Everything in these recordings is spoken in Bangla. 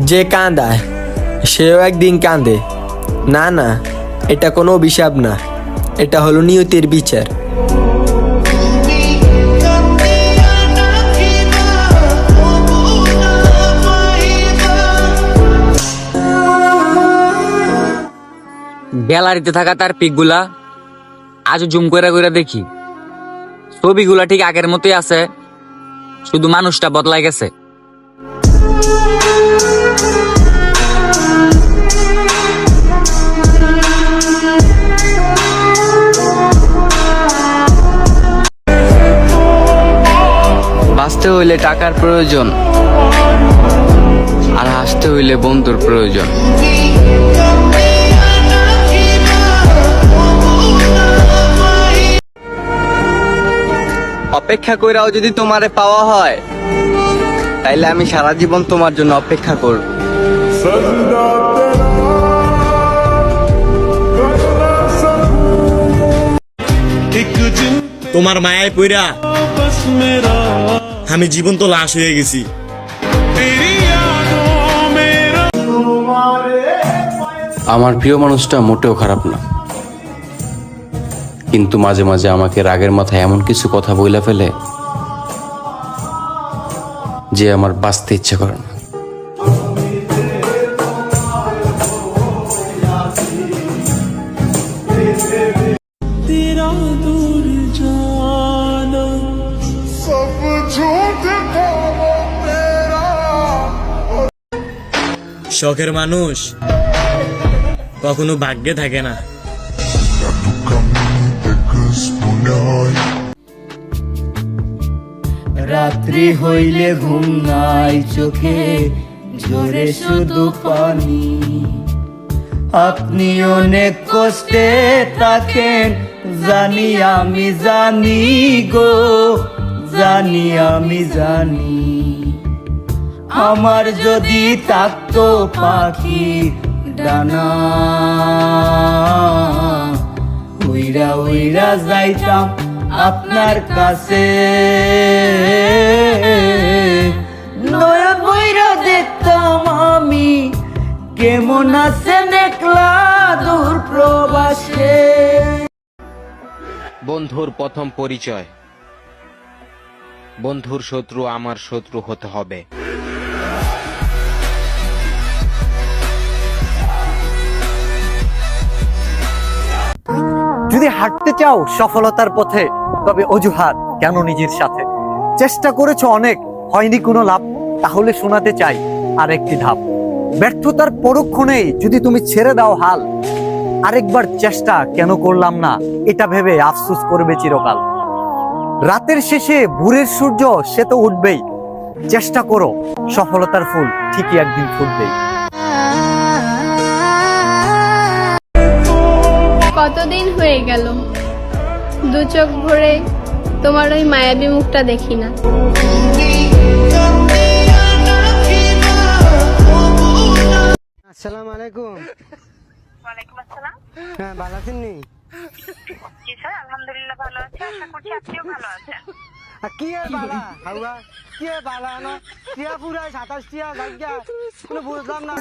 যে কাঁদায় সেও একদিন কাঁদে। না না, এটা কোনো অভিশাপ না, এটা হলো নিয়তির বিচার। গ্যালারিতে থাকা তার পিকগুলা আজ জুম করে করে দেখি, ছবিগুলা ঠিক আগের মতোই আছে, শুধু মানুষটা বদলাই গেছে। বাঁচতে হইলে টাকার প্রয়োজন, আর হাসতে হইলে বন্ধুর প্রয়োজন। অপেক্ষা কইরাও যদি তোমারে পাওয়া হয়, তাইলে আমি সারা জীবন তোমার জন্য অপেক্ষা করব। তোমার মায়ায় পইরা আমি জীবন্ত লাশ হয়ে গেছি। আমার প্রিয় মানুষটা মোটেও খারাপ না, কিন্তু মাঝে মাঝে আমাকে রাগের মাথায় এমন কিছু কথা বইলা ফেলে যে আমার বাঁচতে ইচ্ছে করে না। শখের মানুষ কখনো ভাগ্যে থাকে না। রাত্রি হইলে ঘুম নাই চোখে, ঝরে শুধু পানি। আপনি অনেক কষ্টে থাকেন, জানি আমি জানি গো, জানি আমি জানি। আমার যদি থাকতো পাখি ডানা, উইরা উইরা যাইতাম আপনার কাছে। নয়া বইরা দেখতাম আমি কেমন আছেন একলা দূর প্রবাসে। বন্ধুর প্রথম পরিচয়। বন্ধুর শত্রু আমার শত্রু হতে হবে। যদি হাঁটতে চাও সফলতার পথে, তবে অজুহাত কেন নিজের সাথে? চেষ্টা করেছো অনেক, হয়নি কোনো লাভ, তাহলে শোনাতে চাই আরেকটি ধাপ। ব্যর্থতার পরক্ষণেই যদি তুমি ছেড়ে দাও হাল, আরেকবার চেষ্টা কেন করলাম না, এটা ভেবে আফসোস করবে চিরকাল। রাতের শেষে ভোরের সূর্য সে তো উঠবেই, চেষ্টা করো সফলতার ফুল ঠিকই একদিন ফুটবেই। কতদিন হয়ে গেল দু চোখ ভরে তোমার ওই মায়াবী মুখটা দেখি না। আসসালামু আলাইকুম। ওয়ালাইকুম আসসালাম। হ্যাঁ, ভালো আছেন নি? জি স্যার, আলহামদুলিল্লাহ ভালো আছি, আশা করছি আপনিও ভালো আছেন। কি বালা হাওয়া, কি বালা না, টিয়া পুরাই 27 টিয়া জায়গা, কোনো বুঝলাম না।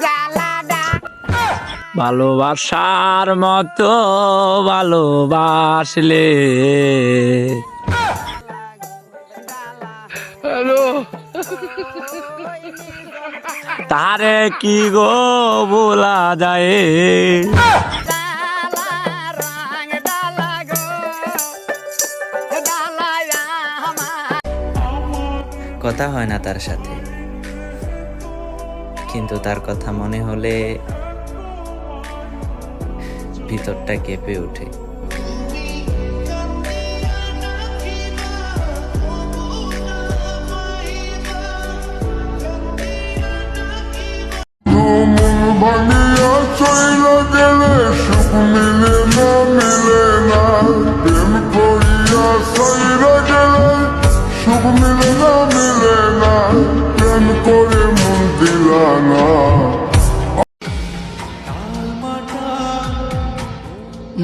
ভালোবাসার মতো ভালোবাসলে তারে কি গো বলা যায়। কথা হয় না তার সাথে, কিন্তু তার কথা মনে হলে ভিতরটা কেঁপে ওঠে।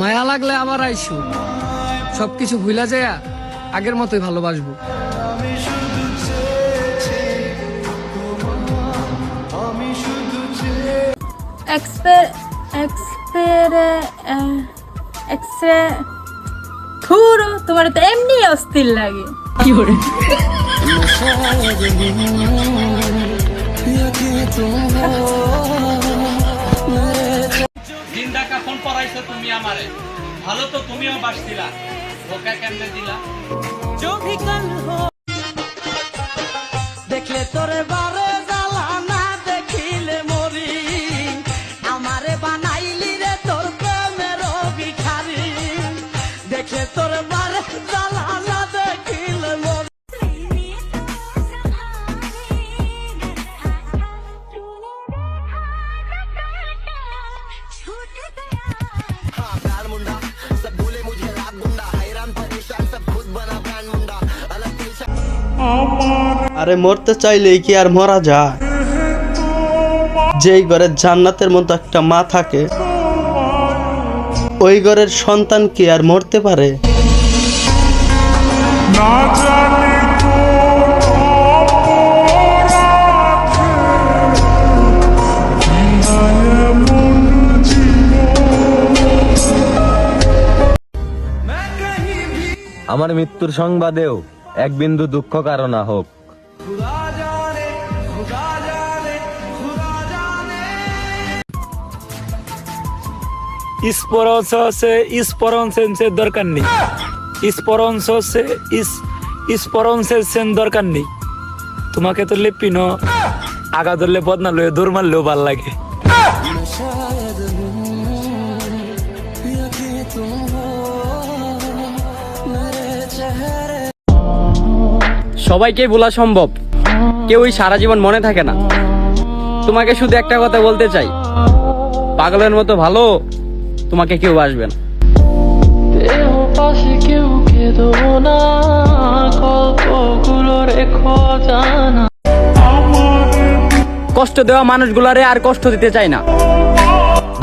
মায়া লাগলে আবার আইসো, সবকিছু ভুলা যায় আগের মতোই ভালোবাসবো। আমি শুধু তোমার তো এমনি অস্থির লাগে। কি করে জিন্দা কাফন পরাইছো তুমি আমারে, ভালো তো তুমিও বাসছিলা, ধোকা কেমনে দিলা? দেখলে তোরে বারে জ্বালা না দেখিলে মরি, আমারে বানাইলি রে তোর প্রেমের ভিখারি, দেখলে তোরে বারে জ্বালা না দেখিলে মরি। আরে মরতে চাইলেই কি আর মরা যায়? যেই ঘরের জান্নাতের মতো একটা মা থাকে, ওই ঘরের সন্তান কি আর মরতে পারে? আমার মৃত্যুর সংবাদেও এক বিন্দু দুঃখ কারো না হোক। স্পরন্সের দরকার নেই, স্পরন্সের দরকার নেই। তোমাকে তো লেপিনো আগা ধরলে বদনা লয়ে দৌড় মারলেও ভাল লাগে। সবাইকে বলা সম্ভব, কেউই সারা জীবন মনে থাকে না। তোমাকে শুধু একটা কথা বলতে চাই, পাগলের মতো ভালো তোমাকে কেউ আসবে না। কষ্ট দেওয়া মানুষগুলারে আর কষ্ট দিতে চাই না।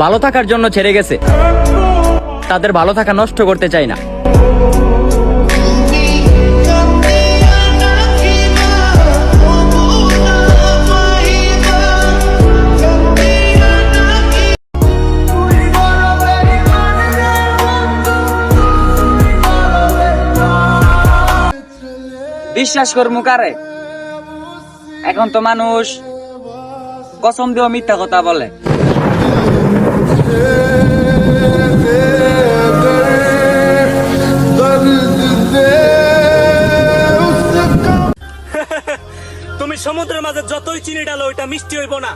ভালো থাকার জন্য ছেড়ে গেছে, তাদের ভালো থাকা নষ্ট করতে চাই না। বিশ্বাস করমু কারে? এখন তো মানুষ কসম দিয়েও মিথ্যা কথা বলে। তুমি সমুদ্রের মাঝে যতই চিনি ডালো ওইটা মিষ্টি হইব না,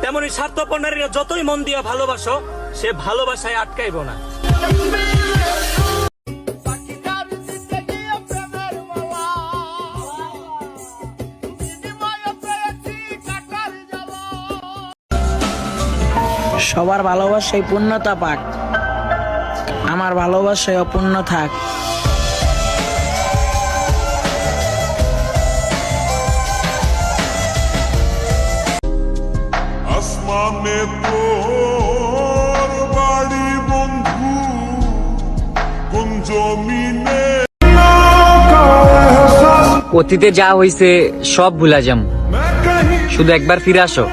তেমনি স্বার্থপর নারীরা যতই মন দিয়া ভালোবাসো, সে ভালোবাসায় আটকাইব না। সবার ভালোবাসায় পূর্ণতা পাক, আমার ভালোবাসায় অপূর্ণ থাক। আসমানে তোর বাড়ি বন্ধু, কোন জমিনে। অতীতে যা হইছে সব ভুলা যাম, শুধু একবার ফিরে আসো,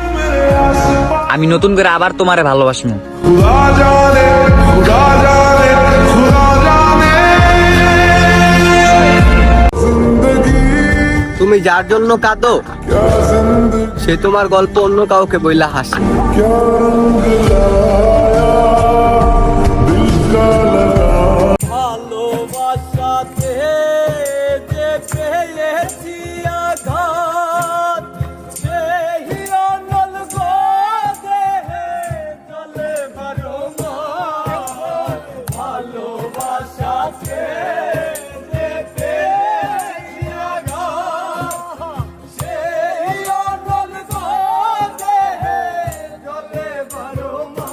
আমি নতুন করে আবার তোমারে ভালোবাসবো। তুমি যার জন্য কাঁদো, সে তোমার গল্প অন্য কাউকে বইলা হাসে। ভালোবাসাতে যে পেয়েছি আঘাত, সেই অনল দেহে চলে ভরমা। ভালোবাসাতে যে পেয়েছি আঘাত, সেই অনল দেহে চলে ভরমা।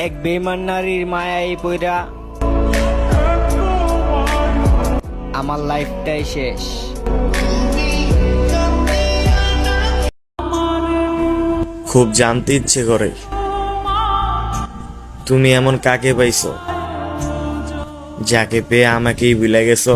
এক বেঈমান নারীর মায়ায় পইরা আমার লাইফটাই শেষ। খুব জানতে ইচ্ছে করে তুমি এমন কাকে পাইছো যাকে পেয়ে আমাকেই ভুলে গেছো?